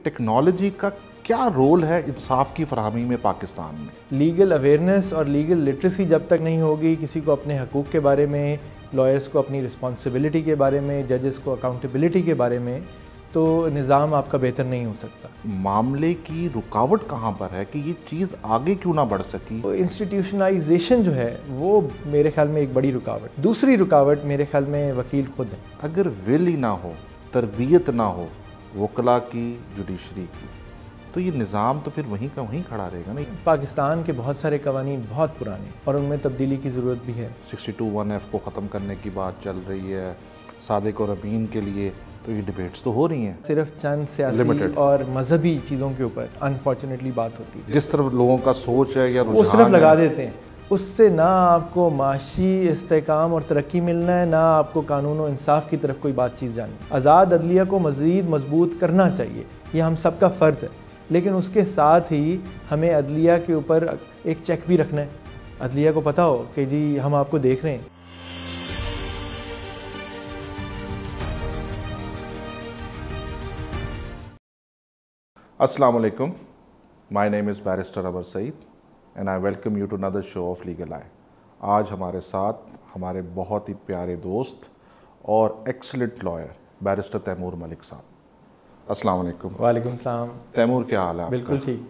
Technology کا کیا role ہے انصاف کی فراہمی میں پاکستان میں؟ لیگل اویئرنیس اور لیگل لٹریسی جب تک نہیں ہوگی، کسی کو اپنے حقوق کے بارے میں، لائرز کو اپنی رسپانسبلٹی کے بارے میں، ججز کو اکاؤنٹیبلٹی کے بارے میں، تو نظام آپ کا بہتر نہیں ہو سکتا۔ معاملے کی رکاوٹ کہاں پر ہے کہ یہ چیز آگے کیوں نہ بڑھ سکی؟ انسٹیٹیوشنائزیشن جو ہے وہ میرے خیال میں ایک بڑی رکاوٹ۔ دوسری رکاوٹ میرے خیال میں وکیل خود ہیں۔ اگر ول ہی نہ ہو، تربیت نہ ہو وکلاء کی، جوڈیشری کی، تو یہ نظام تو پھر وہیں کا وہیں کھڑا رہے گا نا۔ پاکستان کے بہت سارے قوانین بہت پرانے اور ان میں تبدیلی کی ضرورت بھی ہے۔ 62(1)(f) کو ختم کرنے کی بات چل رہی ہے، صادق اور امین کے لیے، تو یہ ڈیبیٹس تو ہو رہی ہیں۔ صرف چند سیاسی اور مذہبی چیزوں کے اوپر انفارچونیٹلی بات ہوتی ہے۔ جس طرف لوگوں کا سوچ ہے یا اس طرف لگا دیتے ہیں، اس سے نہ آپ کو معاشی استحکام اور ترقی ملنا ہے، نہ آپ کو قانون و انصاف کی طرف کوئی بات چیز جانی۔ آزاد عدلیہ کو مزید مضبوط کرنا چاہیے، یہ ہم سب کا فرض ہے، لیکن اس کے ساتھ ہی ہمیں عدلیہ کے اوپر ایک چیک بھی رکھنا ہے۔ عدلیہ کو پتہ ہو کہ جی ہم آپ کو دیکھ رہے ہیں۔ السلام علیکم، مائی نیم is barrister Abrar Saeed and I welcome you to another show of legal eye. آج ہمارے ساتھ ہمارے بہت ہی پیارے دوست اور excellent lawyer barrister Taimur Malik صاحب۔ السلام علیکم۔ وعلیکم السلام۔ تیمور کیا حال ہے آپ کا؟ بالکل ٹھیک۔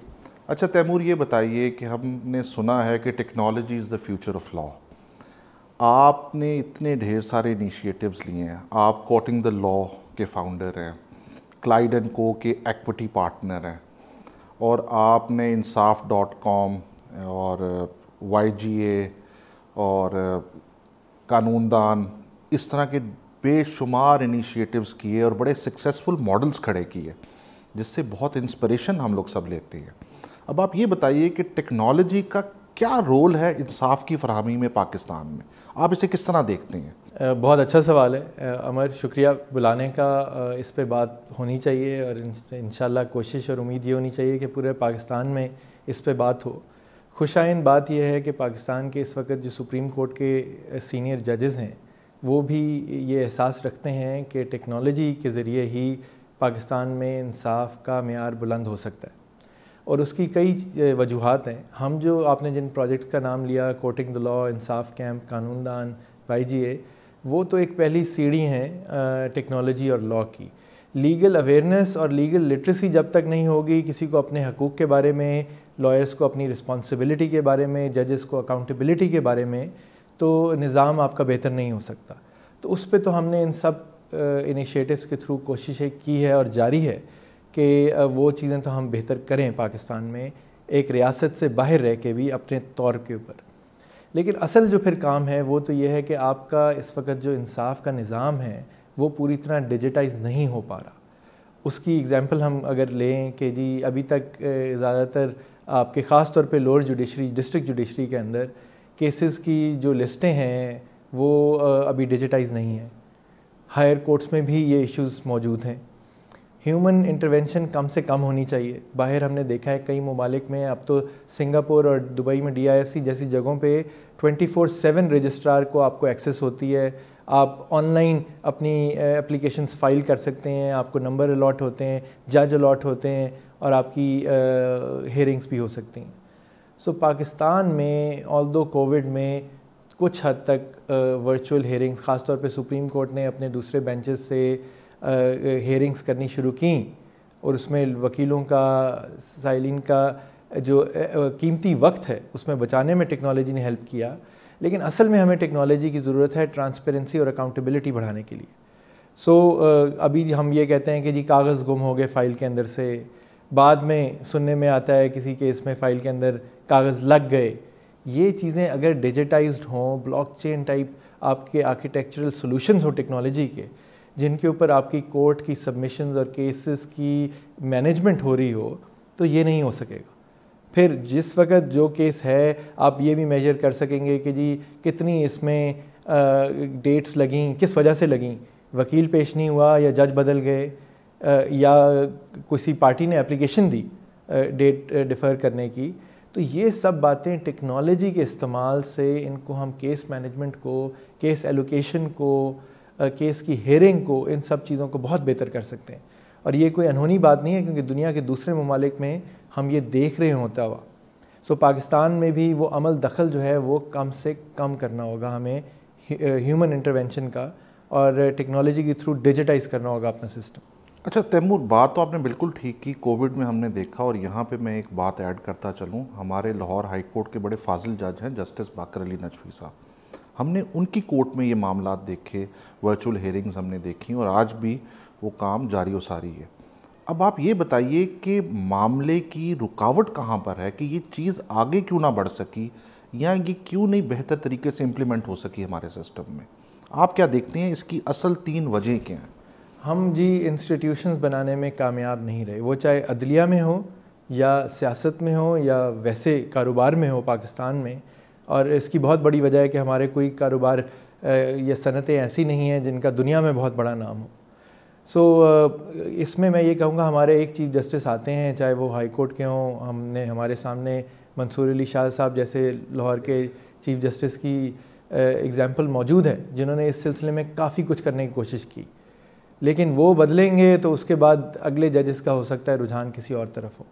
اچھا تیمور، یہ بتائیے کہ ہم نے سنا ہے کہ technology is the future of law. آپ نے اتنے ڈھیر سارے انیشیٹیوز لیے ہیں، آپ کوٹنگ دا لا کے فاؤنڈر ہیں، کلائڈ اینڈ کو کے ایکوٹی پارٹنر ہیں، اور آپ نے انصاف.com اور YGA اور قانون دان اس طرح کے بے شمار انیشیٹیوز کیے اور بڑے سکسیسفل ماڈلز کھڑے کیے جس سے بہت انسپریشن ہم لوگ سب لیتے ہیں۔ اب آپ یہ بتائیے کہ ٹیکنالوجی کا کیا رول ہے انصاف کی فراہمی میں پاکستان میں؟ آپ اسے کس طرح دیکھتے ہیں؟ بہت اچھا سوال ہے عمر، شکریہ بلانے کا۔ اس پہ بات ہونی چاہیے اور انشاءاللہ کوشش اور امید یہ ہونی چاہیے کہ پورے پاکستان میں اس پہ بات ہو۔ خوشائن بات یہ ہے کہ پاکستان کے اس وقت جو سپریم کورٹ کے سینئر ججز ہیں وہ بھی یہ احساس رکھتے ہیں کہ ٹیکنالوجی کے ذریعے ہی پاکستان میں انصاف کا معیار بلند ہو سکتا ہے، اور اس کی کئی وجوہات ہیں۔ ہم جو آپ نے جن پروجیکٹ کا نام لیا، کوٹنگ دا لا، انصاف کیمپ، قانون دان، YGA، وہ تو ایک پہلی سیڑھی ہیں ٹیکنالوجی اور لا کی۔ لیگل اویئرنیس اور لیگل لٹریسی جب تک نہیں ہوگی، کسی کو اپنے حقوق کے بارے میں، لائرز کو اپنی رسپانسبلٹی کے بارے میں، ججز کو اکاؤنٹیبلٹی کے بارے میں، تو نظام آپ کا بہتر نہیں ہو سکتا۔ تو اس پہ تو ہم نے ان سب انیشیٹیوز کے تھرو کوششیں کی ہے اور جاری ہے کہ وہ چیزیں تو ہم بہتر کریں پاکستان میں، ایک ریاست سے باہر رہ کے بھی اپنے طور کے اوپر۔ لیکن اصل جو پھر کام ہے وہ تو یہ ہے کہ آپ کا اس وقت جو انصاف کا نظام ہے وہ پوری طرح ڈیجیٹائز نہیں ہو پا رہا۔ اس کی اگزامپل ہم اگر لیں کہ جی ابھی تک زیادہ تر آپ کے خاص طور پہ لوور جوڈیشری، ڈسٹرکٹ جوڈیشری کے اندر کیسز کی جو لسٹیں ہیں وہ ابھی ڈیجیٹائز نہیں ہیں۔ ہائر کورٹس میں بھی یہ ایشوز موجود ہیں۔ ہیومن انٹرونشن کم سے کم ہونی چاہیے۔ باہر ہم نے دیکھا ہے کئی ممالک میں، اب تو سنگاپور اور دبئی میں DIFC جیسی جگہوں پہ 24/7 رجسٹرار کو آپ کو ایکسیس ہوتی ہے، آپ آن لائن اپنی اپلیکیشنز فائل کر سکتے ہیں، آپ کو نمبر الاٹ ہوتے ہیں، جج الاٹ ہوتے ہیں، اور آپ کی ہیئرنگز بھی ہو سکتی ہیں۔ سو پاکستان میں آلدو کووڈ میں کچھ حد تک ورچوئل ہیئرنگز، خاص طور پہ سپریم کورٹ نے اپنے دوسرے بینچز سے ہیئرنگز کرنی شروع کیں، اور اس میں وکیلوں کا، سائلین کا جو قیمتی وقت ہے اس میں بچانے میں ٹیکنالوجی نے ہیلپ کیا۔ لیکن اصل میں ہمیں ٹیکنالوجی کی ضرورت ہے ٹرانسپیرنسی اور اکاؤنٹیبلٹی بڑھانے کے لیے۔ سو ابھی ہم یہ کہتے ہیں کہ جی کاغذ گم ہو گئے فائل کے اندر سے، بعد میں سننے میں آتا ہے کسی کیس میں فائل کے اندر کاغذ لگ گئے۔ یہ چیزیں اگر ڈیجیٹائزڈ ہوں، بلاک چین ٹائپ آپ کے آرکیٹیکچرل سولوشنز ہوں ٹیکنالوجی کے، جن کے اوپر آپ کی کورٹ کی سبمیشنز اور کیسز کی مینجمنٹ ہو رہی ہو، تو یہ نہیں ہو سکے گا۔ پھر جس وقت جو کیس ہے آپ یہ بھی میجر کر سکیں گے کہ جی کتنی اس میں ڈیٹس لگیں، کس وجہ سے لگیں، وکیل پیش نہیں ہوا یا جج بدل گئے یا کسی پارٹی نے اپلیکیشن دی ڈیٹ ڈیفر کرنے کی۔ تو یہ سب باتیں ٹیکنالوجی کے استعمال سے ان کو ہم کیس مینجمنٹ کو، کیس ایلوکیشن کو، کیس کی ہیئرنگ کو، ان سب چیزوں کو بہت بہتر کر سکتے ہیں۔ اور یہ کوئی انہونی بات نہیں ہے کیونکہ دنیا کے دوسرے ممالک میں ہم یہ دیکھ رہے ہوتا ہوا. سو پاکستان میں بھی وہ عمل دخل جو ہے وہ کم سے کم کرنا ہوگا ہمیں ہیومن انٹرونشن کا, اور ٹیکنالوجی کے تھرو ڈیجیٹائز کرنا ہوگا اپنا سسٹم. اچھا تیمور, بات تو آپ نے بالکل ٹھیک کی. کووڈ میں ہم نے دیکھا, اور یہاں پہ میں ایک بات ایڈ کرتا چلوں, ہمارے لاہور ہائی کورٹ کے بڑے فاضل جج ہیں جسٹس باقر علی نجفی صاحب. ہم نے ان کی کورٹ میں یہ معاملات دیکھے, ورچوئل ہیئرنگز ہم نے دیکھی, اور آج بھی وہ کام جاری و ساری ہے. اب آپ یہ بتائیے کہ معاملے کی رکاوٹ کہاں پر ہے کہ یہ چیز آگے کیوں نہ بڑھ سکی, یا یہ کیوں نہیں بہتر طریقے سے امپلیمنٹ ہو سکی ہمارے سسٹم میں؟ آپ کیا دیکھتے ہیں اس کی اصل 3 وجہ کیا ہیں؟ ہم جی انسٹیٹیوشنز بنانے میں کامیاب نہیں رہے, وہ چاہے عدلیہ میں ہو یا سیاست میں ہو یا ویسے کاروبار میں ہو پاکستان میں. اور اس کی بہت بڑی وجہ ہے کہ ہمارے کوئی کاروبار یا صنعتیں ایسی نہیں ہیں جن کا دنیا میں بہت بڑا نام ہو. سو اس میں یہ کہوں گا ہمارے ایک چیف جسٹس آتے ہیں, چاہے وہ ہائی کورٹ کے ہوں, ہم نے ہمارے سامنے منصور علی شاہ صاحب جیسے لاہور کے چیف جسٹس کی اگزامپل موجود ہے جنہوں نے اس سلسلے میں کافی کچھ کرنے کی کوشش کی, لیکن وہ بدلیں گے تو اس کے بعد اگلے ججز کا ہو سکتا ہے رجحان کسی اور طرف ہو.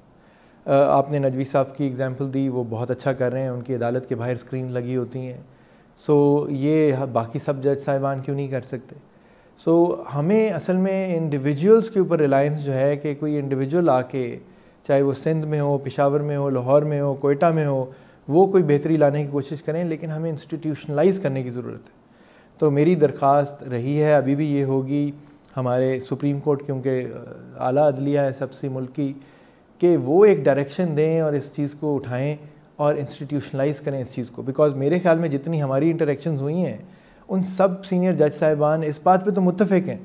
آپ نے نجوی صاحب کی اگزامپل دی, وہ بہت اچھا کر رہے ہیں, ان کی عدالت کے باہر اسکرین لگی ہوتی ہیں. سو یہ باقی سب جج صاحبان کیوں نہیں کر سکتے؟ سو ہمیں اصل میں انڈیویجولس کے اوپر ریلائنس جو ہے کہ کوئی انڈیویجول آ کے, چاہے وہ سندھ میں ہو, پشاور میں ہو, لاہور میں ہو, کوئٹہ میں ہو, وہ کوئی بہتری لانے کی کوشش کریں, لیکن ہمیں انسٹیٹیوشنلائز کرنے کی ضرورت ہے. تو میری درخواست رہی ہے, ابھی بھی یہ ہوگی, ہمارے سپریم کورٹ کیونکہ اعلیٰ عدلیہ ہے سب سے ملک کی, کہ وہ ایک ڈائریکشن دیں اور اس چیز کو اٹھائیں اور انسٹیٹیوشنلائز کریں اس چیز کو. بیکاز میرے خیال میں جتنی ہماری انٹریکشنز ہوئی ہیں ان سب سینئر جج صاحبان اس بات پہ تو متفق ہیں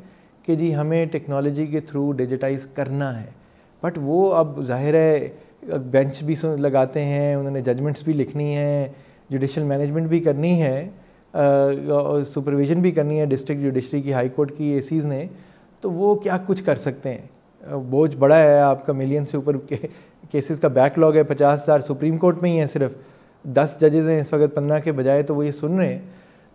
کہ جی ہمیں ٹیکنالوجی کے تھرو ڈیجیٹائز کرنا ہے. بٹ وہ اب ظاہر ہے بینچ بھی لگاتے ہیں, انہوں نے ججمنٹس بھی لکھنی ہیں, جوڈیشل مینجمنٹ بھی کرنی ہے, سپرویژن بھی کرنی ہے ڈسٹرکٹ جوڈیشری کی, ہائی کورٹ کی ایسیز نے, تو وہ کیا کچھ کر سکتے ہیں؟ بوجھ بڑا ہے آپ کا, ملین سے اوپر کیسز کا بیک لاگ ہے, 50,000 سپریم کورٹ میں ہی ہیں, صرف 10 ججز ہیں اس وقت 15 کے بجائے, تو وہ یہ سن رہے ہیں.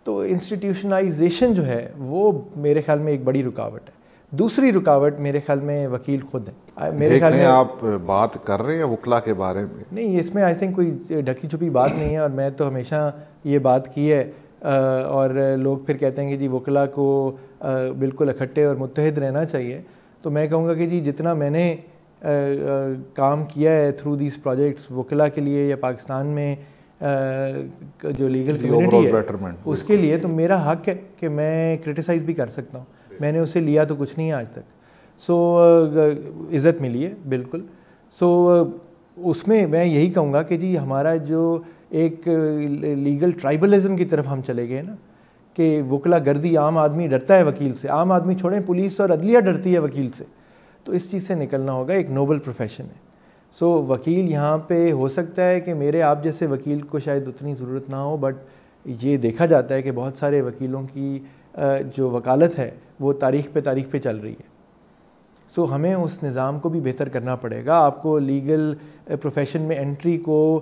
تو انسٹیٹیوشنلائزیشن جو ہے وہ میرے خیال میں ایک بڑی رکاوٹ ہے. دوسری رکاوٹ میرے خیال میں وکیل خود ہیں. میرے خیال میں آپ بات کر رہے ہیں وکلا کے بارے میں, نہیں اس میں آئی تھنک کوئی ڈھکی چھپی بات نہیں ہے, اور میں تو ہمیشہ یہ بات کی ہے, اور لوگ پھر کہتے ہیں کہ جی وکلا کو بالکل اکٹھے اور متحد رہنا چاہیے. تو میں کہوں گا کہ جی جتنا میں نے کام کیا ہے تھرو دیز پروجیکٹس وکلا کے لیے یا پاکستان میں جو لیگل کمیونٹی ہے اس کے لیے, تو میرا حق ہے کہ میں کرٹیسائز بھی کر سکتا ہوں. میں نے اسے لیا تو کچھ نہیں آج تک. سو عزت ملی ہے بالکل. سو اس میں یہی کہوں گا کہ جی ہمارا جو ایک لیگل ٹرائبلزم کی طرف ہم چلے گئے نا, کہ وکلا گردی, عام آدمی ڈرتا ہے وکیل سے, عام آدمی چھوڑیں پولیس اور عدلیہ ڈرتی ہے وکیل سے, تو اس چیز سے نکلنا ہوگا. ایک نوبل پروفیشن ہے. سو وکیل یہاں پہ ہو سکتا ہے کہ میرے آپ جیسے وکیل کو شاید اتنی ضرورت نہ ہو, بٹ یہ دیکھا جاتا ہے کہ بہت سارے وکیلوں کی جو وکالت ہے وہ تاریخ پہ چل رہی ہے. سو ہمیں اس نظام کو بھی بہتر کرنا پڑے گا. آپ کو لیگل پروفیشن میں انٹری کو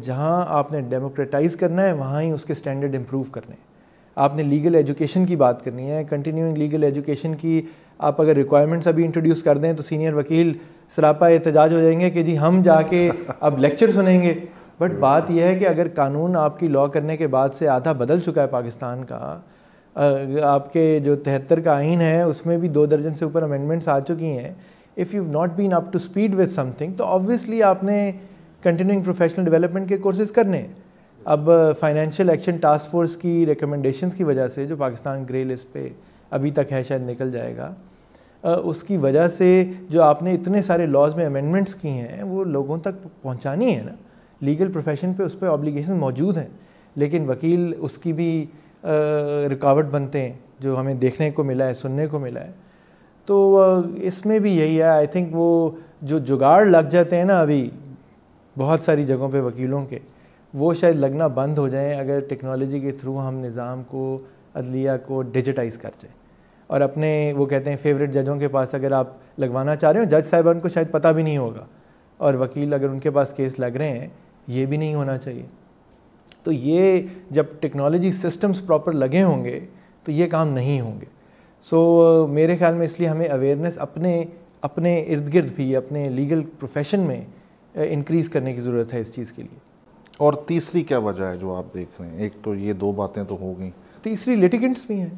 جہاں آپ نے ڈیموکریٹائز کرنا ہے وہاں ہی اس کے سٹینڈرڈ امپروو کرنے ہیں. آپ نے لیگل ایجوکیشن کی بات کرنی ہے, کنٹینیوئنگ لیگل ایجوکیشن کی آپ اگر ریکوائرمنٹس ابھی انٹروڈیوس کر دیں تو سینئر وکیل سراپا احتجاج ہو جائیں گے کہ جی ہم جا کے اب لیکچر سنیں گے. بٹ بات یہ ہے کہ اگر قانون آپ کی لاء کرنے کے بعد سے آدھا بدل چکا ہے پاکستان کا, آپ کے جو 73 کا آئین ہے اس میں بھی 2 درجن سے اوپر امینڈمنٹس آ چکی ہیں. If you not been up to speed with something, تو آبویسلی آپ نے کنٹینیوئنگ پروفیشنل ڈیولپمنٹ کے کورسز کرنے ہیں. اب فائنینشیل ایکشن ٹاسک فورس کی ریکمنڈیشنز کی وجہ سے, جو پاکستان گرے لسٹ پہ ابھی تک ہے, شاید نکل جائے گا, اس کی وجہ سے جو آپ نے اتنے سارے لاز میں امینڈمنٹس کی ہیں وہ لوگوں تک پہنچانی ہے نا. لیگل پروفیشن پہ اس پہ آبلیگیشن موجود ہیں, لیکن وکیل اس کی بھی رکاوٹ بنتے ہیں, جو ہمیں دیکھنے کو ملا ہے, سننے کو ملا ہے. تو اس میں بھی یہی ہے. آئی تھنک وہ جو جگاڑ لگ جاتے ہیں نا ابھی بہت ساری جگہوں پہ وکیلوں کے, وہ شاید لگنا بند ہو جائیں اگر ٹیکنالوجی کے تھرو ہم نظام کو, عدلیہ کو ڈیجیٹائز کر جائیں. اور اپنے وہ کہتے ہیں فیوریٹ ججوں کے پاس اگر آپ لگوانا چاہ رہے ہو, جج صاحبان کو شاید پتہ بھی نہیں ہوگا, اور وکیل اگر ان کے پاس کیس لگ رہے ہیں, یہ بھی نہیں ہونا چاہیے. تو یہ جب ٹیکنالوجی سسٹمز پراپر لگے ہوں گے تو یہ کام نہیں ہوں گے. سو میرے خیال میں اس لیے ہمیں اویئرنیس اپنے اپنے ارد گرد بھی اپنے لیگل پروفیشن میں انکریز کرنے کی ضرورت ہے اس چیز کے لیے. اور تیسری کیا وجہ ہے جو آپ دیکھ رہے ہیں؟ ایک تو یہ 2 باتیں تو ہو گئیں. تیسری لیٹیگنٹس بھی ہیں.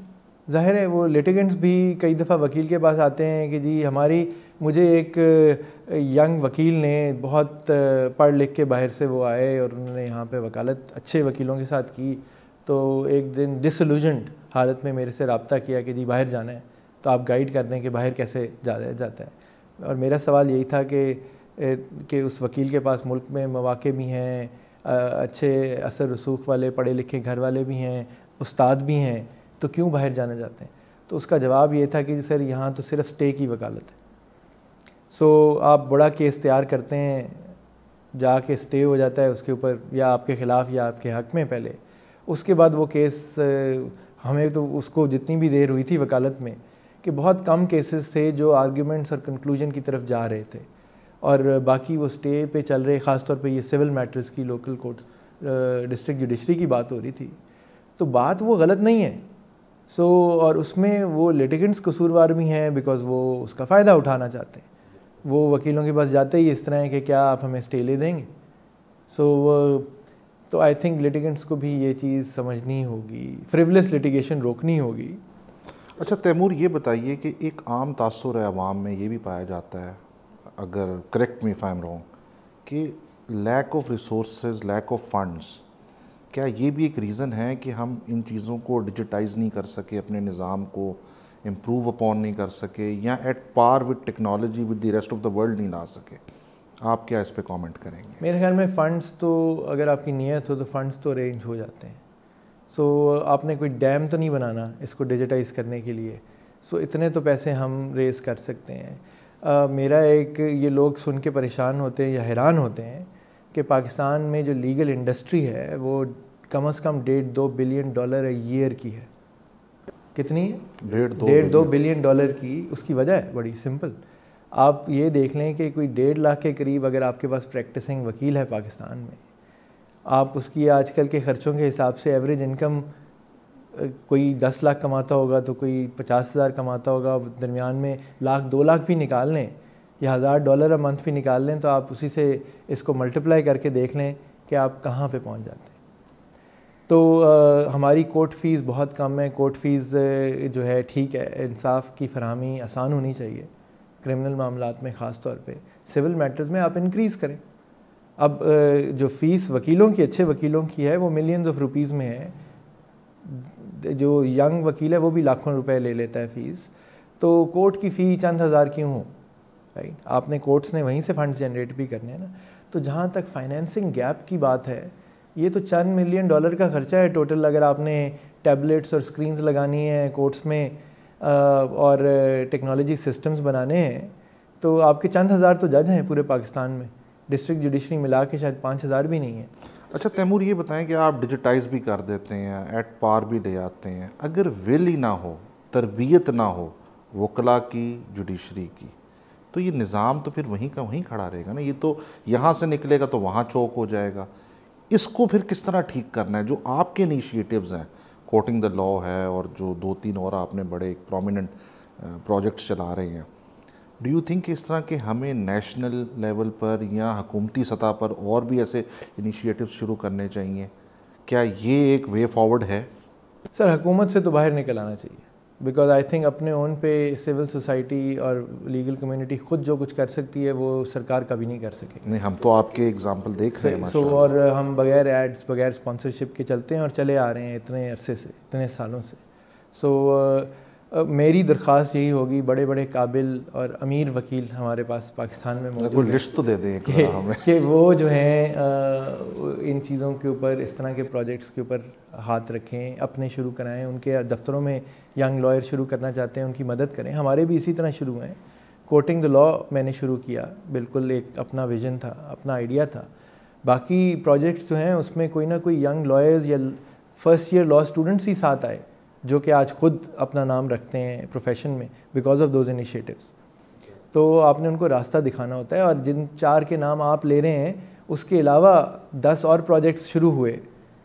ظاہر ہے وہ لیٹیگنٹس بھی کئی دفعہ وکیل کے پاس آتے ہیں کہ جی مجھے ایک ینگ وکیل نے بہت پڑھ لکھ کے باہر سے وہ آئے اور انہوں نے یہاں پہ وکالت اچھے وکیلوں کے ساتھ کی, تو ایک دن ڈسلوژنڈ حالت میں میرے سے رابطہ کیا کہ جی باہر جانا ہے, تو آپ گائیڈ کر دیں کہ باہر کیسے جاتا ہے. اور میرا سوال یہی تھا کہ اس وکیل کے پاس ملک میں مواقع بھی ہیں, اچھے اثر رسوخ والے پڑھے لکھے گھر والے بھی ہیں, استاد بھی ہیں, تو کیوں باہر جانا چاہتے ہیں؟ تو اس کا جواب یہ تھا کہ سر یہاں تو صرف سٹے کی وکالت ہے. سو آپ بڑا کیس تیار کرتے ہیں, جا کے سٹے ہو جاتا ہے اس کے اوپر, یا آپ کے خلاف یا آپ کے حق میں پہلے, اس کے بعد وہ کیس ہمیں تو اس کو جتنی بھی دیر ہوئی تھی وکالت میں کہ بہت کم کیسز تھے جو آرگیومنٹس اور کنکلوژن کی طرف جا رہے تھے, اور باقی وہ سٹے پہ چل رہے. خاص طور پہ یہ سول میٹرز کی لوکل کورٹس ڈسٹرکٹ جوڈیشری کی بات ہو رہی تھی, تو بات وہ غلط نہیں ہے. اور اس میں وہ لیٹیگنٹس قصوروار بھی ہیں بیکاز وہ اس کا فائدہ اٹھانا چاہتے ہیں. وہ وکیلوں کے پاس جاتے ہی اس طرح ہے کہ کیا آپ ہمیں سٹے لے دیں گے. تو آئی تھنک لیٹیگنٹس کو بھی یہ چیز سمجھنی ہوگی, فریولس لیٹیگیشن روکنی ہوگی. اچھا تیمور, یہ بتائیے کہ ایک عام تاثر ہے عوام میں یہ بھی پایا جاتا ہے, اگر correct me if I am wrong, کہ lack of resources, lack of funds, کیا یہ بھی ایک ریزن ہے کہ ہم ان چیزوں کو ڈیجیٹائز نہیں کر سکے, اپنے نظام کو امپروو اپون نہیں کر سکے, یا at par with technology with the rest of the world نہیں لا سکے؟ آپ کیا اس پہ کامنٹ کریں گے؟ میرے خیال میں فنڈز تو اگر آپ کی نیت ہو تو فنڈز تو ارینج ہو جاتے ہیں. آپ نے کوئی ڈیم تو نہیں بنانا اس کو ڈیجیٹائز کرنے کے لیے, اتنے تو پیسے ہم ریز کر سکتے ہیں. میرا یہ لوگ سن کے پریشان ہوتے ہیں یا حیران ہوتے ہیں کہ پاکستان میں جو لیگل انڈسٹری ہے وہ کم از کم $1.5-2 بلین ایئر کی ہے. کتنی ہے؟ $1.5-2 بلین کی. اس کی وجہ ہے بڑی سمپل. آپ یہ دیکھ لیں کہ کوئی 1.5 لاکھ کے قریب اگر آپ کے پاس پریکٹسنگ وکیل ہے پاکستان میں, آپ اس کی آج کل کے خرچوں کے حساب سے ایوریج انکم کوئی 10 لاکھ کماتا ہوگا تو کوئی 50,000 کماتا ہوگا, درمیان میں 1-2 لاکھ بھی نکال لیں یا $1,000 منتھ بھی نکال لیں, تو آپ اسی سے اس کو ملٹیپلائی کر کے دیکھ لیں کہ آپ کہاں پہ پہنچ جاتے ہیں. تو ہماری کورٹ فیس بہت کم ہے. کورٹ فیس جو ہے ٹھیک ہے, انصاف کی فراہمی آسان ہونی چاہیے کرمنل معاملات میں, خاص طور پہ سول میٹرز میں آپ انکریز کریں. اب جو فیس وکیلوں کی, اچھے وکیلوں کی ہے, وہ ملینز آف روپیز میں ہے. جو ینگ وکیل ہے وہ بھی لاکھوں روپے لے لیتا ہے فیس. تو کورٹ کی فی چند ہزار کیوں ہو, رائٹ؟ آپ نے کورٹس نے وہیں سے فنڈز جنریٹ بھی کرنے ہیں نا. تو جہاں تک فائنینسنگ گیپ کی بات ہے, یہ تو چند $1 ملین کا خرچہ ہے ٹوٹل. اگر آپ نے ٹیبلٹس اور اسکرینز لگانی ہیں کورٹس میں اور ٹیکنالوجی سسٹمز بنانے ہیں, تو آپ کے چند ہزار تو جج ہیں پورے پاکستان میں, ڈسٹرکٹ جوڈیشری ملا کے شاید 5,000 بھی نہیں ہیں. اچھا تیمور, یہ بتائیں کہ آپ ڈیجیٹائز بھی کر دیتے ہیں, ایٹ پار بھی لے آتے ہیں, اگر ول ہی نہ ہو, تربیت نہ ہو وکلا کی, جوڈیشری کی, تو یہ نظام تو پھر وہیں کا وہیں کھڑا رہے گا نا. یہ تو یہاں سے نکلے گا تو وہاں چوک ہو جائے گا. اس کو پھر کس طرح ٹھیک کرنا ہے؟ جو آپ کے انیشیٹیوز ہیں, کوٹنگ دا لا ہے, اور جو 2-3 اور آپ نے بڑے ایک پرومیننٹ پروجیکٹس چلا رہے ہیں, ڈو یو تھنک کہ اس طرح کہ ہمیں نیشنل لیول پر یا حکومتی سطح پر اور بھی ایسے انیشیٹیوز شروع کرنے چاہیے؟ کیا یہ ایک وے فارورڈ ہے؟ سر حکومت سے تو باہر نکل آنا چاہیے, بیکاز آئی تھنک اپنے اون پہ سول سوسائٹی اور لیگل کمیونٹی خود جو کچھ کر سکتی ہے وہ سرکار کا بھی نہیں کر سکے. نہیں, ہم تو آپ کے اگزامپل دیکھ رہے ہیں. اور ہم بغیر ایڈس, بغیر اسپانسرشپ کے چلتے ہیں اور چلے آ رہے ہیں اتنے عرصے سے, اتنے سالوں سے. میری درخواست یہی ہوگی, بڑے بڑے قابل اور امیر وکیل ہمارے پاس پاکستان میں موجود ہیں, لسٹ تو دے دیں کہ وہ جو ہیں ان چیزوں کے اوپر, اس طرح کے پروجیکٹس کے اوپر ہاتھ رکھیں, اپنے شروع کرائیں. ان کے دفتروں میں ینگ لائر شروع کرنا چاہتے ہیں, ان کی مدد کریں. ہمارے بھی اسی طرح شروع ہیں. کوٹنگ دا لا میں نے شروع کیا, بالکل ایک اپنا ویژن تھا, اپنا آئیڈیا تھا. باقی پروجیکٹس جو ہیں اس میں کوئی نہ کوئی ینگ لائرز یا فرسٹ ایئر لا اسٹوڈنٹس ہی ساتھ آئے جو کہ آج خود اپنا نام رکھتے ہیں پروفیشن میں بیکاز آف دوز انیشیٹیوز. تو آپ نے ان کو راستہ دکھانا ہوتا ہے. اور جن 4 کے نام آپ لے رہے ہیں, اس کے علاوہ 10 اور پروجیکٹس شروع ہوئے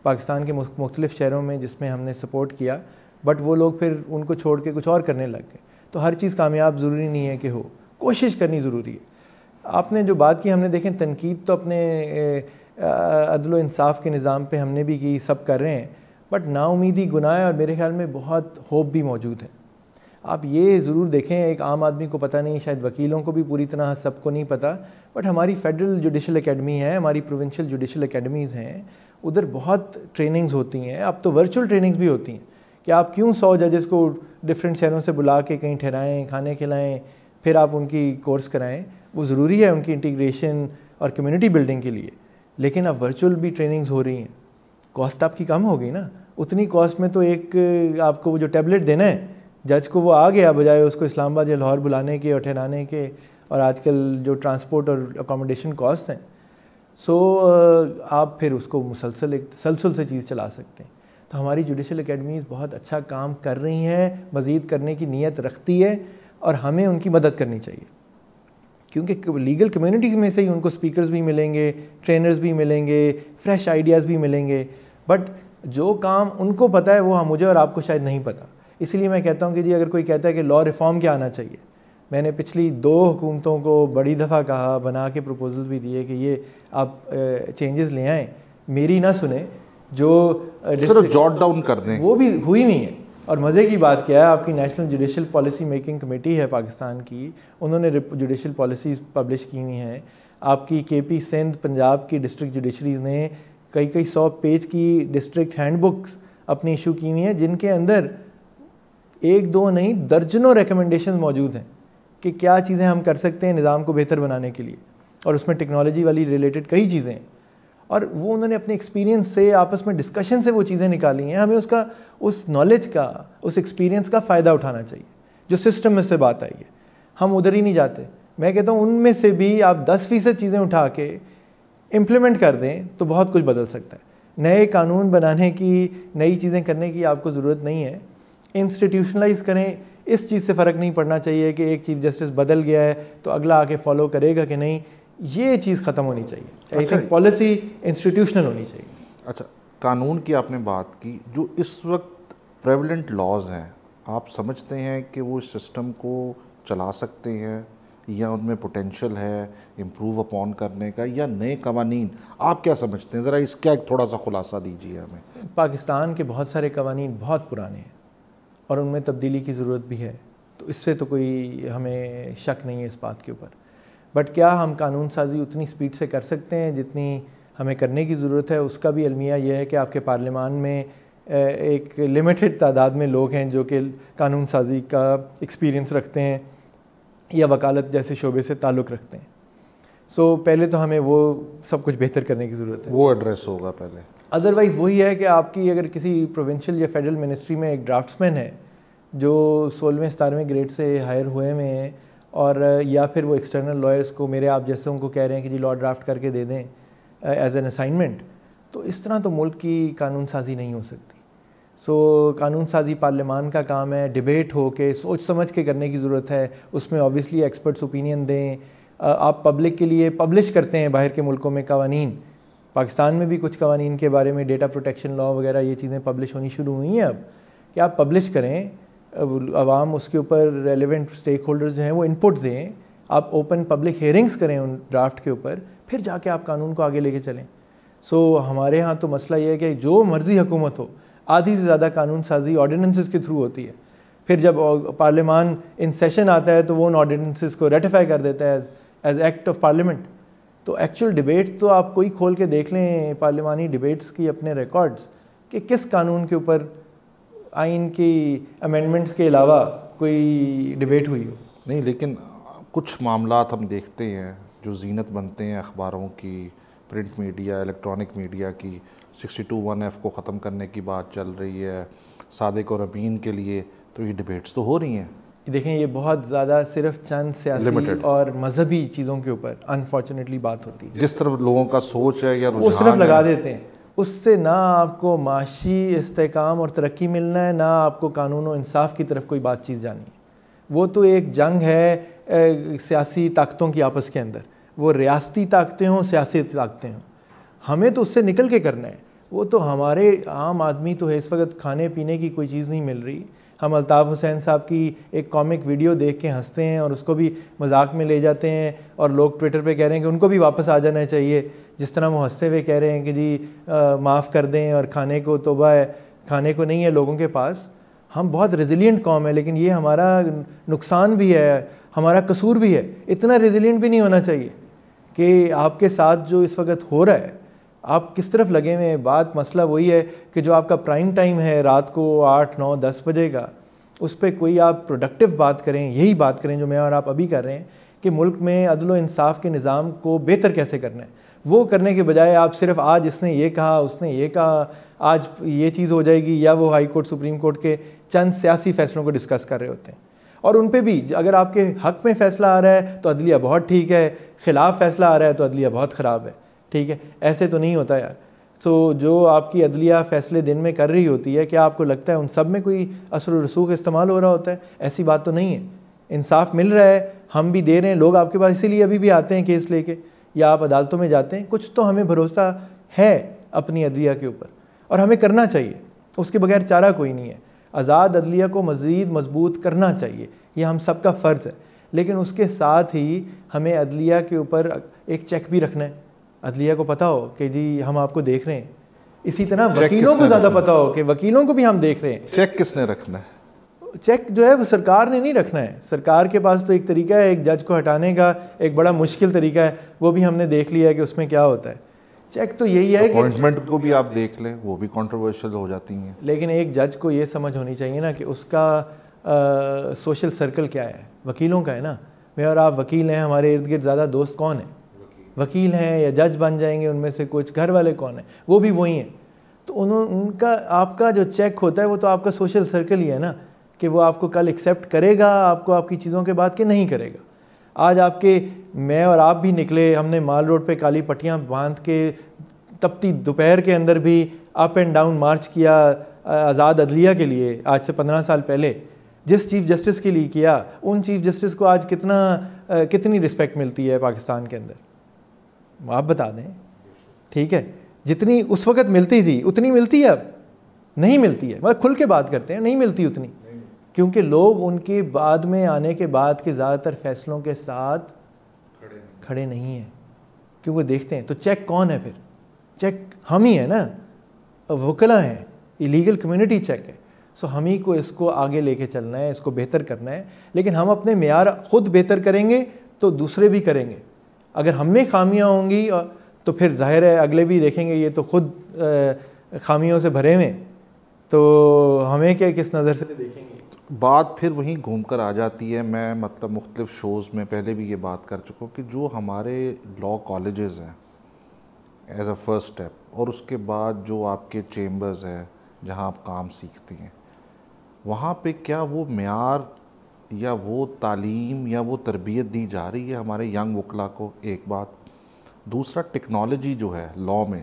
پاکستان کے مختلف شہروں میں جس میں ہم نے سپورٹ کیا, بٹ وہ لوگ پھر ان کو چھوڑ کے کچھ اور کرنے لگ گئے. تو ہر چیز کامیاب ضروری نہیں ہے کہ ہو. کوشش کرنی ضروری ہے. آپ نے جو بات کی, ہم نے دیکھیں تنقید تو اپنے عدل و انصاف کے نظام پہ ہم نے بھی کی, سب کر رہے ہیں, بٹ نا امیدی گناہ ہے, اور میرے خیال میں بہت ہوپ بھی موجود ہے. آپ یہ ضرور دیکھیں, ایک عام آدمی کو پتہ نہیں, شاید وکیلوں کو بھی پوری طرح سب کو نہیں پتہ, بٹ ہماری فیڈرل جوڈیشل اکیڈمی ہے, ہماری پروونشل جوڈیشل اکیڈمیز ہیں, ادھر بہت ٹریننگز ہوتی ہیں. اب تو ورچوئل ٹریننگز بھی ہوتی ہیں کہ آپ کیوں 100 ججز کو ڈفرینٹ شہروں سے بلا کے کہیں ٹھہرائیں, کھانے کھلائیں, پھر آپ ان کی کورس کرائیں. وہ ضروری ہے ان کی انٹیگریشن اور کمیونٹی بلڈنگ کے لیے, لیکن اب ورچوئل بھی ٹریننگز ہو رہی ہیں. کاسٹ آپ کی کم ہو گئی نا, اتنی کاسٹ میں تو ایک آپ کو وہ جو ٹیبلٹ دینا ہے جج کو, وہ آ گیا, بجائے اس کو اسلام آباد یا لاہور بلانے کے اور ٹھہرانے کے, اور آج کل جو ٹرانسپورٹ اور اکوموڈیشن کاسٹ ہیں. سو آپ پھر اس کو مسلسل ایک تسلسل سے چیز چلا سکتے ہیں. تو ہماری جوڈیشل اکیڈمیز بہت اچھا کام کر رہی ہیں, مزید کرنے کی نیت رکھتی ہے, اور ہمیں ان کی مدد کرنی چاہیے, کیونکہ لیگل کمیونٹیز میں سے ہی ان کو اسپیکرز بھی ملیں گے, ٹرینرز بھی ملیں گے, فریش آئیڈیاز بھی ملیں گے, بٹ جو کام ان کو پتہ ہے وہ مجھے اور آپ کو شاید نہیں پتہ. اس لیے میں کہتا ہوں کہ جی اگر کوئی کہتا ہے کہ لا ریفارم کیا آنا چاہیے, میں نے پچھلی 2 حکومتوں کو بڑی دفعہ کہا, بنا کے پروپوزلز بھی دیے کہ یہ آپ چینجز لے آئیں, میری نہ سنیں, جو جاٹ ڈاؤن کر دیں, وہ بھی ہوئی نہیں ہے. اور مزے کی بات کیا ہے, آپ کی national judicial policy making committee ہے پاکستان کی, انہوں نے جوڈیشل پالیسیز پبلش کی ہوئی ہیں. آپ کی کے پی سندھ پنجاب کی ڈسٹرکٹ جوڈیشریز نے کئی 100 پیج کی ڈسٹرکٹ ہینڈ بکس اپنی ایشو کی ہوئی ہیں, جن کے اندر 1-2 نہیں درجنوں ریکمنڈیشن موجود ہیں کہ کیا چیزیں ہم کر سکتے ہیں نظام کو بہتر بنانے کے لیے, اور اس میں ٹیکنالوجی والی ریلیٹڈ کئی چیزیں ہیں. اور وہ انہوں نے اپنے ایکسپیرینس سے, آپس میں ڈسکشن سے وہ چیزیں نکالی ہیں. ہمیں اس نالج کا, اس ایکسپیرینس کا فائدہ اٹھانا چاہیے. جو سسٹم میں سے بات آئی ہے, ہم ادھر ہی نہیں جاتے. میں کہتا ہوں ان میں سے بھی آپ 10% چیزیں اٹھا کے امپلیمنٹ کر دیں تو بہت کچھ بدل سکتا ہے. نئے قانون بنانے کی, نئی چیزیں کرنے کی آپ کو ضرورت نہیں ہے. انسٹیٹیوشنلائز کریں, اس چیز سے فرق نہیں پڑنا چاہیے کہ ایک چیف جسٹس بدل گیا ہے تو اگلا آ کے فالو کرے گا کہ نہیں. یہ چیز ختم ہونی چاہیے. پالیسی انسٹیٹیوشنل ہونی چاہیے. اچھا, قانون کی آپ نے بات کی, جو اس وقت پریویلنٹ لاز ہیں, آپ سمجھتے ہیں کہ وہ اس سسٹم کو چلا سکتے ہیں, یا ان میں پوٹینشیل ہے امپروو اپون کرنے کا, یا نئے قوانین آپ کیا سمجھتے ہیں؟ ذرا اس کا ایک تھوڑا سا خلاصہ دیجیے ہمیں. پاکستان کے بہت سارے قوانین بہت پرانے ہیں اور ان میں تبدیلی کی ضرورت بھی ہے, تو اس سے تو کوئی ہمیں شک نہیں ہے اس بات کے اوپر. بٹ کیا ہم قانون سازی اتنی سپیڈ سے کر سکتے ہیں جتنی ہمیں کرنے کی ضرورت ہے؟ اس کا بھی المیہ یہ ہے کہ آپ کے پارلیمان میں ایک لمیٹڈ تعداد میں لوگ ہیں جو کہ قانون سازی کا ایکسپیرینس رکھتے ہیں یا وکالت جیسے شعبے سے تعلق رکھتے ہیں. سو پہلے تو ہمیں وہ سب کچھ بہتر کرنے کی ضرورت ہے, وہ ایڈریس ہوگا پہلے. ادروائز وہی ہے کہ آپ کی اگر کسی پروونشل یا فیڈرل منسٹری میں ایک ڈرافٹس مین ہے جو 16ویں-17ویں گریڈ سے ہائر ہوئے ہوئے ہیں, اور یا پھر وہ ایکسٹرنل لائرس کو, میرے آپ جیسوں کو کہہ رہے ہیں کہ جی لا ڈرافٹ کر کے دے دیں ایز این اسائنمنٹ, تو اس طرح تو ملک کی قانون سازی نہیں ہو سکتی. سو قانون سازی پارلیمان کا کام ہے, ڈیبیٹ ہو کے سوچ سمجھ کے کرنے کی ضرورت ہے. اس میں آبویسلی ایکسپرٹس اوپینین دیں. آپ پبلک کے لیے پبلش کرتے ہیں باہر کے ملکوں میں قوانین, پاکستان میں بھی کچھ قوانین کے بارے میں ڈیٹا پروٹیکشن لا وغیرہ یہ چیزیں پبلش ہونی شروع ہوئی ہیں اب, کہ آپ پبلش کریں, عوام اس کے اوپر ریلیونٹ اسٹیک ہولڈرز جو ہیں وہ انپٹ دیں, آپ اوپن پبلک ہیئرنگز کریں ان ڈرافٹ کے اوپر, پھر جا کے آپ قانون کو آگے لے کے چلیں. سو ہمارے ہاں تو مسئلہ یہ ہے کہ جو مرضی حکومت ہو, آدھی سے زیادہ قانون سازی آرڈیننسز کے تھرو ہوتی ہے. پھر جب پارلیمان ان سیشن آتا ہے تو وہ ان آرڈیننسز کو ریٹیفائی کر دیتا ہے ایز ایکٹ آف پارلیمنٹ. تو ایکچوئل ڈیبیٹ تو آپ کوئی کھول کے دیکھ لیں پارلیمانی ڈیبیٹس کی اپنے ریکارڈز, کہ کس قانون کے اوپر آئین کی امینڈمنٹس کے علاوہ کوئی ڈیبیٹ ہوئی ہو. نہیں, لیکن کچھ معاملات ہم دیکھتے ہیں جو زینت بنتے ہیں اخباروں کی, پرنٹ میڈیا, الیکٹرانک میڈیا کی. 62(1)(f) کو ختم کرنے کی بات چل رہی ہے, صادق اور امین کے لیے, تو یہ ڈیبیٹس تو ہو رہی ہیں. دیکھیں یہ بہت زیادہ صرف چند سیاسی اور مذہبی چیزوں کے اوپر انفارچونیٹلی بات ہوتی ہے. جس طرف لوگوں کا سوچ ہے یا وہ صرف لگا دیتے ہیں, اس سے نہ آپ کو معاشی استحکام اور ترقی ملنا ہے, نہ آپ کو قانون و انصاف کی طرف کوئی بات چیز جانی ہے. وہ تو ایک جنگ ہے سیاسی طاقتوں کی آپس کے اندر, وہ ریاستی طاقتیں ہوں, سیاسی طاقتیں ہوں. ہمیں تو اس سے نکل کے کرنا ہے. وہ تو ہمارے عام آدمی تو ہے اس وقت کھانے پینے کی کوئی چیز نہیں مل رہی, ہم الطاف حسین صاحب کی ایک کامک ویڈیو دیکھ کے ہنستے ہیں اور اس کو بھی مذاق میں لے جاتے ہیں, اور لوگ ٹویٹر پہ کہہ رہے ہیں کہ ان کو بھی واپس آ جانا چاہیے, جس طرح وہ ہنستے ہوئے کہہ رہے ہیں کہ جی معاف کر دیں اور کھانے کو توبہ ہے, کھانے کو نہیں ہے لوگوں کے پاس. ہم بہت ریزیلینٹ قوم ہے, لیکن یہ ہمارا نقصان بھی ہے, ہمارا قصور بھی ہے. اتنا ریزیلینٹ بھی نہیں ہونا چاہیے کہ آپ کے ساتھ جو اس وقت ہو رہا ہے آپ کس طرف لگے ہوئے ہیں. بات مسئلہ وہی ہے کہ جو آپ کا پرائم ٹائم ہے رات کو 8, 9, 10 بجے کا, اس پہ کوئی آپ پروڈکٹیو بات کریں, یہی بات کریں جو میں اور آپ ابھی کر رہے ہیں کہ ملک میں عدل و انصاف کے نظام کو بہتر کیسے کرنا ہے. وہ کرنے کے بجائے آپ صرف آج اس نے یہ کہا, اس نے یہ کہا, آج یہ چیز ہو جائے گی, یا وہ ہائی کورٹ سپریم کورٹ کے چند سیاسی فیصلوں کو ڈسکس کر رہے ہوتے ہیں. اور ان پہ بھی اگر آپ کے حق میں فیصلہ آ رہا ہے تو عدلیہ بہت ٹھیک ہے, خلاف فیصلہ آ رہا ہے تو عدلیہ بہت خراب ہے. ٹھیک ہے, ایسے تو نہیں ہوتا یار. تو جو آپ کی عدلیہ فیصلے دن میں کر رہی ہوتی ہے, کیا آپ کو لگتا ہے ان سب میں کوئی اثر و رسوخ استعمال ہو رہا ہوتا ہے؟ ایسی بات تو نہیں ہے. انصاف مل رہا ہے, ہم بھی دے رہے ہیں, لوگ آپ کے پاس اسی لیے ابھی بھی آتے ہیں کیس لے کے, یا آپ عدالتوں میں جاتے ہیں. کچھ تو ہمیں بھروسہ ہے اپنی عدلیہ کے اوپر, اور ہمیں کرنا چاہیے, اس کے بغیر چارہ کوئی نہیں ہے. آزاد عدلیہ کو مزید مضبوط کرنا چاہیے, یہ ہم سب کا فرض ہے. لیکن اس کے ساتھ ہی ہمیں عدلیہ کے اوپر ایک چیک بھی رکھنا ہے. عدلیہ کو پتہ ہو کہ جی ہم آپ کو دیکھ رہے ہیں. اسی طرح وکیلوں کو زیادہ پتہ ہو کہ وکیلوں کو بھی ہم دیکھ رہے ہیں. چیک کس نے رکھنا ہے؟ چیک جو ہے وہ سرکار نے نہیں رکھنا ہے. سرکار کے پاس تو ایک طریقہ ہے, ایک جج کو ہٹانے کا ایک بڑا مشکل طریقہ ہے, وہ بھی ہم نے دیکھ لیا ہے کہ اس میں کیا ہوتا ہے. چیک تو یہی ہے کہ اپوائنٹمنٹ کو بھی آپ دیکھ لیں, وہ بھی کنٹروورشل ہو جاتی ہیں. لیکن ایک جج کو یہ سمجھ ہونی چاہیے نا کہ اس کا سوشل سرکل کیا ہے. وکیلوں کا ہے نا, میں اور آپ وکیل ہیں, ہمارے ارد گرد زیادہ دوست کون ہیں؟ وکیل ہیں, یا جج بن جائیں گے ان میں سے کچھ. گھر والے کون ہیں؟ وہ بھی وہی ہیں. تو ان کا آپ کا جو چیک ہوتا ہے وہ تو آپ کا سوشل سرکل ہی ہے نا, کہ وہ آپ کو کل ایکسیپٹ کرے گا آپ کو آپ کی چیزوں کے بعد کہ نہیں کرے گا. آج آپ کے میں اور آپ بھی نکلے, ہم نے مال روڈ پہ کالی پٹیاں باندھ کے تپتی دوپہر کے اندر بھی اپ اینڈ ڈاؤن مارچ کیا آزاد عدلیہ کے لیے. آج سے 15 سال پہلے جس چیف جسٹس کے لیے کیا, ان چیف جسٹس کو آج کتنی رسپیکٹ ملتی ہے پاکستان کے اندر, آپ بتا دیں. ٹھیک ہے, جتنی اس وقت ملتی تھی اتنی ملتی ہے اب نہیں ملتی ہے. مگر کھل کے بات کرتے ہیں, نہیں ملتی اتنی, کیونکہ لوگ ان کے بعد میں آنے کے بعد کے زیادہ تر فیصلوں کے ساتھ کھڑے نہیں ہیں, کیونکہ دیکھتے ہیں. تو چیک کون ہے پھر؟ چیک ہم ہی ہیں نا, وکلا ہیں, یہ لیگل کمیونٹی چیک ہے. سو ہم ہی کو اس کو آگے لے کے چلنا ہے, اس کو بہتر کرنا ہے. لیکن ہم اپنے معیار خود بہتر کریں گے تو دوسرے بھی کریں گے. اگر ہم میں خامیاں ہوں گی تو پھر ظاہر ہے اگلے بھی دیکھیں گے یہ تو خود خامیوں سے بھرے ہوئے, تو ہمیں کیا کس نظر سے دیکھیں گے. بات پھر وہیں گھوم کر آ جاتی ہے. میں مطلب مختلف شوز میں پہلے بھی یہ بات کر چکا ہوں کہ جو ہمارے لا کالجز ہیں ایز اے فرسٹ اسٹیپ, اور اس کے بعد جو آپ کے چیمبرز ہیں جہاں آپ کام سیکھتے ہیں, وہاں پہ کیا وہ معیار یا وہ تعلیم یا وہ تربیت دی جا رہی ہے ہمارے ینگ وکلا کو؟ ایک بات. دوسرا, ٹیکنالوجی جو ہے لا میں,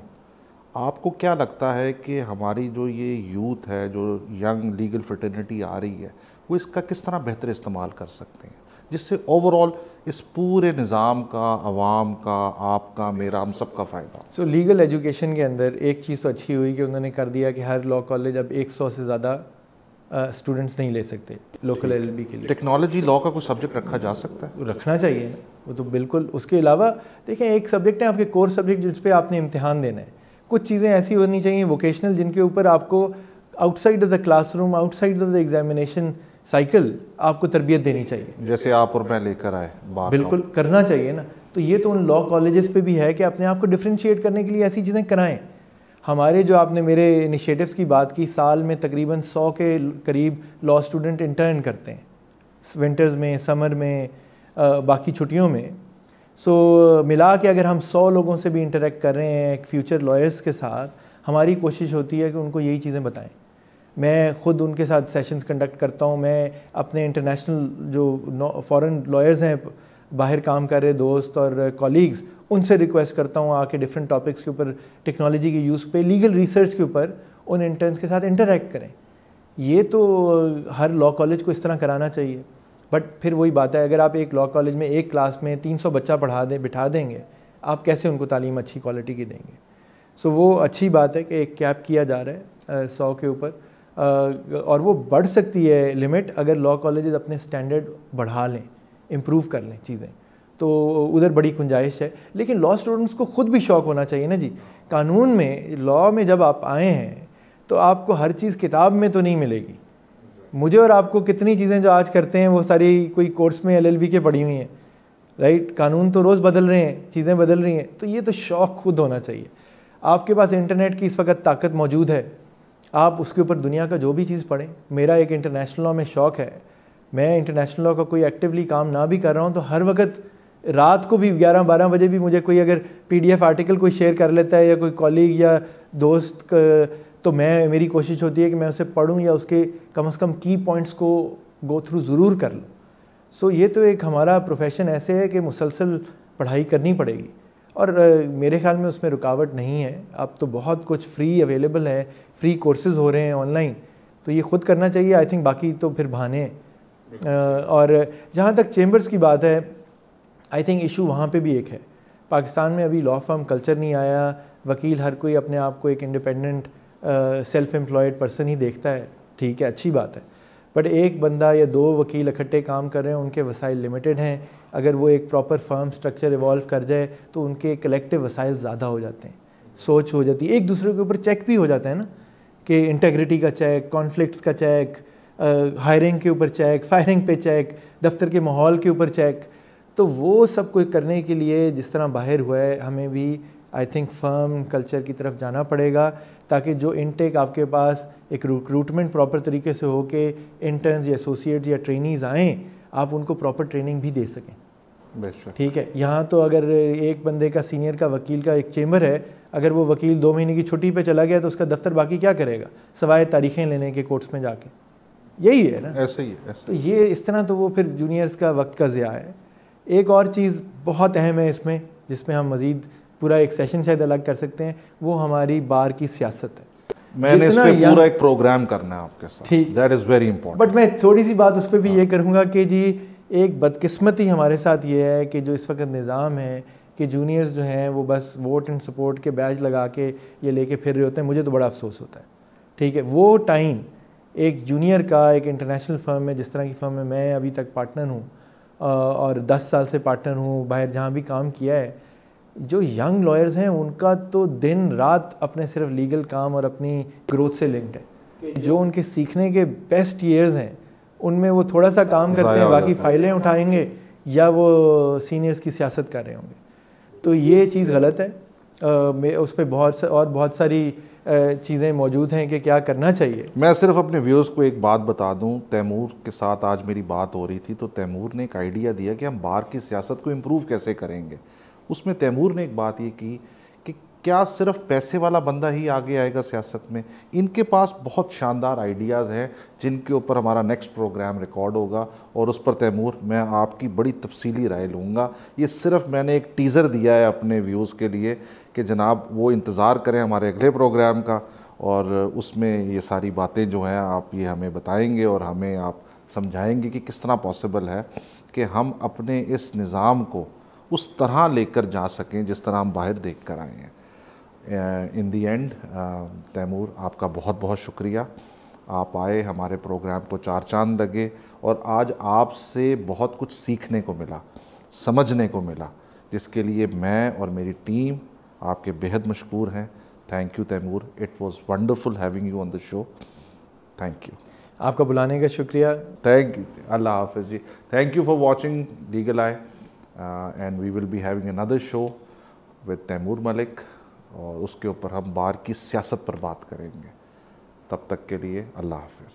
آپ کو کیا لگتا ہے کہ ہماری جو یہ یوتھ ہے, جو ینگ لیگل فرٹرنیٹی آ رہی ہے, وہ اس کا کس طرح بہتر استعمال کر سکتے ہیں جس سے اوور آل اس پورے نظام کا, عوام کا, آپ کا, میرا, ہم سب کا فائدہ؟ سو لیگل ایجوکیشن کے اندر ایک چیز تو اچھی ہوئی کہ انہوں نے کر دیا کہ ہر لا کالج اب 100 سے زیادہ اسٹوڈنٹس نہیں لے سکتے لوکل ایل ایل بی کے لیے. ٹیکنالوجی لا کا کوئی سبجیکٹ رکھا جا سکتا ہے؟ رکھنا چاہیے نا, وہ تو بالکل. اس کے علاوہ دیکھیں ایک سبجیکٹ ہے آپ کے کور سبجیکٹ جس پہ آپ نے امتحان دینا ہے. کچھ چیزیں ایسی ہونی چاہیے ووکیشنل جن کے اوپر آپ کو out side of the class room, out side of the examination cycle آپ کو تربیت دینی چاہیے, جیسے آپ اور میں لے کر آئے. بالکل کرنا چاہیے نا. تو یہ تو ان لا کالجز پہ بھی ہے کہ اپنے آپ کو ڈفرینشیٹ کرنے کے لیے ایسی چیزیں کرائیں. ہمارے جو آپ نے میرے انیشیٹوز کی بات کی, سال میں تقریباً 100 کے قریب لا اسٹوڈنٹ انٹرن کرتے ہیں ونٹرز میں, سمر میں, باقی چھٹیوں میں. سو ملا کے اگر ہم 100 لوگوں سے بھی انٹریکٹ کر رہے ہیں ایک فیوچر لائرس کے ساتھ, ہماری کوشش ہوتی ہے کہ ان کو یہی چیزیں بتائیں. میں خود ان کے ساتھ سیشنز کنڈکٹ کرتا ہوں. میں اپنے انٹرنیشنل جو فورن لائرز ہیں, باہر کام کر رہے دوست اور کولیگز, ان سے ریکویسٹ کرتا ہوں آ کے ڈفرینٹ ٹاپکس کے اوپر, ٹیکنالوجی کے یوز پہ, لیگل ریسرچ کے اوپر ان انٹرنس کے ساتھ انٹریکٹ کریں. یہ تو ہر لا کالج کو اس طرح کرانا چاہیے. بٹ پھر وہی بات ہے, اگر آپ ایک لا کالج میں ایک کلاس میں 300 بچہ بٹھا دیں گے, آپ کیسے ان کو تعلیم اچھی کوالٹی کی دیں گے؟ سو وہ اچھی بات ہے کہ ایک کیپ کیا جا رہا ہے 100 کے اوپر. اور وہ بڑھ سکتی ہے لمٹ اگر لاء کالجز اپنے اسٹینڈرڈ بڑھا لیں، امپروو کر لیں چیزیں، تو ادھر بڑی گنجائش ہے. لیکن لاء اسٹوڈنٹس کو خود بھی شوق ہونا چاہیے نا جی. قانون میں، لاء میں جب آپ آئے ہیں تو آپ کو ہر چیز کتاب میں تو نہیں ملے گی. مجھے اور آپ کو کتنی چیزیں جو آج کرتے ہیں وہ ساری کوئی کورس میں LLB کے پڑھی ہوئی ہیں، رائٹ. قانون تو روز بدل رہے ہیں، چیزیں بدل رہی ہیں، تو یہ تو شوق خود ہونا چاہیے. آپ کے پاس انٹرنیٹ کی اس وقت طاقت موجود ہے، آپ اس کے اوپر دنیا کا جو بھی چیز پڑھیں. میرا ایک انٹرنیشنل لاء میں شوق ہے، میں انٹرنیشنل لاء کا کوئی ایکٹیولی کام نہ بھی کر رہا ہوں تو ہر وقت رات کو بھی 11-12 بجے بھی مجھے کوئی اگر PDF آرٹیکل کوئی شیئر کر لیتا ہے یا کوئی کالیگ یا دوست، تو میری کوشش ہوتی ہے کہ میں اسے پڑھوں یا اس کے کم از کم کی پوائنٹس کو گو تھرو ضرور کر لوں. سو یہ تو ایک ہمارا پروفیشن ایسے ہے کہ مسلسل پڑھائی کرنی پڑے گی، اور میرے خیال میں اس میں رکاوٹ نہیں ہے. اب تو بہت کچھ فری اویلیبل ہے، فری کورسز ہو رہے ہیں آن لائن، تو یہ خود کرنا چاہیے. آئی تھنک باقی تو پھر بہانے ہیں. اور جہاں تک چیمبرز کی بات ہے، آئی تھنک ایشو وہاں پہ بھی ایک ہے. پاکستان میں ابھی لاء فرم کلچر نہیں آیا. وکیل ہر کوئی اپنے آپ کو ایک انڈیپینڈنٹ سیلف امپلائڈ پرسن ہی دیکھتا ہے. ٹھیک ہے، اچھی بات ہے، بٹ ایک بندہ یا 2 وکیل اکٹھے کام کر رہے ہیں، ان کے وسائل لمیٹڈ ہیں. اگر وہ ایک پراپر فرم سٹرکچر ایوالو کر جائے تو ان کے کلیکٹیو وسائل زیادہ ہو جاتے ہیں، سوچ ہو جاتی ہے، ایک دوسرے کے اوپر چیک بھی ہو جاتا ہے نا، کہ انٹیگریٹی کا چیک، کانفلکٹس کا چیک، ہائرنگ کے اوپر چیک، فائرنگ پہ چیک، دفتر کے ماحول کے اوپر چیک. تو وہ سب کچھ کرنے کے لیے جس طرح باہر ہوا ہے، ہمیں بھی آئی تھنک فرم کلچر کی طرف جانا پڑے گا، تاکہ جو انٹیک آپ کے پاس ایک ریکروٹمنٹ پراپر طریقے سے ہو کہ انٹرنز یا ایسوسیٹس یا ٹرینیز آئیں، آپ ان کو پراپر ٹریننگ بھی دے سکیں. ٹھیک ہے. یہاں تو اگر ایک بندے کا سینئر کا وکیل کا ایک چیمبر ہے، اگر وہ وکیل 2 مہینے کی چھٹی پہ چلا گیا تو اس کا دفتر باقی کیا کرے گا سوائے تاریخیں لینے کے کورٹس میں جا کے. یہی ہے نا، ایسے ہی ہے. تو یہ اس طرح تو وہ پھر جونیئرس کا وقت کا ضیاع ہے. ایک اور چیز بہت اہم ہے اس میں، جس میں ہم مزید پورا ایک سیشن شاید الگ کر سکتے ہیں، وہ ہماری بار کی سیاست ہے. میں نے اس پہ پورا ایک پروگرام کرنا ہے آپ کے ساتھ. That is very important. But میں تھوڑی سی بات اس پہ بھی یہ کروں گا کہ جی ایک بدقسمتی ہمارے ساتھ یہ ہے کہ جو اس وقت نظام ہے کہ جونیئرز جو ہیں وہ بس ووٹ اینڈ سپورٹ کے بیج لگا کے یہ لے کے پھر رہے ہوتے ہیں. مجھے تو بڑا افسوس ہوتا ہے. ٹھیک ہے، وہ ٹائم ایک جونیئر کا ایک انٹرنیشنل فرم میں، جس طرح کی فرم میں میں ابھی تک پارٹنر ہوں اور 10 سال سے پارٹنر ہوں، باہر جہاں بھی کام کیا ہے، جو ینگ لائرز ہیں ان کا تو دن رات اپنے صرف لیگل کام اور اپنی گروتھ سے لنکڈ ہے. جو ان کے سیکھنے کے بیسٹ ایئرز ہیں ان میں وہ تھوڑا سا کام کرتے ہیں، باقی فائلیں اٹھائیں گے یا وہ سینئرز کی سیاست کر رہے ہوں گے. تو یہ چیز غلط ہے. اس پہ بہت ساری چیزیں موجود ہیں کہ کیا کرنا چاہیے. میں صرف اپنے ویورز کو ایک بات بتا دوں. تیمور کے ساتھ آج میری بات ہو رہی تھی تو تیمور نے ایک آئیڈیا دیا کہ ہم بار کی سیاست کو امپروو کیسے کریں گے. اس میں تیمور نے ایک بات یہ کی کہ کیا صرف پیسے والا بندہ ہی آگے آئے گا سیاست میں. ان کے پاس بہت شاندار آئیڈیاز ہیں جن کے اوپر ہمارا نیکسٹ پروگرام ریکارڈ ہوگا، اور اس پر تیمور میں آپ کی بڑی تفصیلی رائے لوں گا. یہ صرف میں نے ایک ٹیزر دیا ہے اپنے ویوز کے لیے کہ جناب وہ انتظار کریں ہمارے اگلے پروگرام کا، اور اس میں یہ ساری باتیں جو ہیں آپ یہ ہمیں بتائیں گے اور ہمیں آپ سمجھائیں گے کہ کس طرح پاسبل ہے کہ ہم اپنے اس نظام کو اس طرح لے کر جا سکیں جس طرح ہم باہر دیکھ کر آئے ہیں. ان دی اینڈ تیمور آپ کا بہت بہت شکریہ. آپ آئے، ہمارے پروگرام کو 4 چاند لگے، اور آج آپ سے بہت کچھ سیکھنے کو ملا، سمجھنے کو ملا، جس کے لیے میں اور میری ٹیم آپ کے بہت مشکور ہیں. Thank you Taimur. It was wonderful having you on the show. Thank you. آپ کا بلانے کا شکریہ. Thank you. اللہ حافظ جی. Thank you for watching Legal Eye and we will be having another show with Taimur Malik, اور اس کے اوپر ہم بار کی سیاست پر بات کریں گے. تب تک کے لیے اللہ حافظ.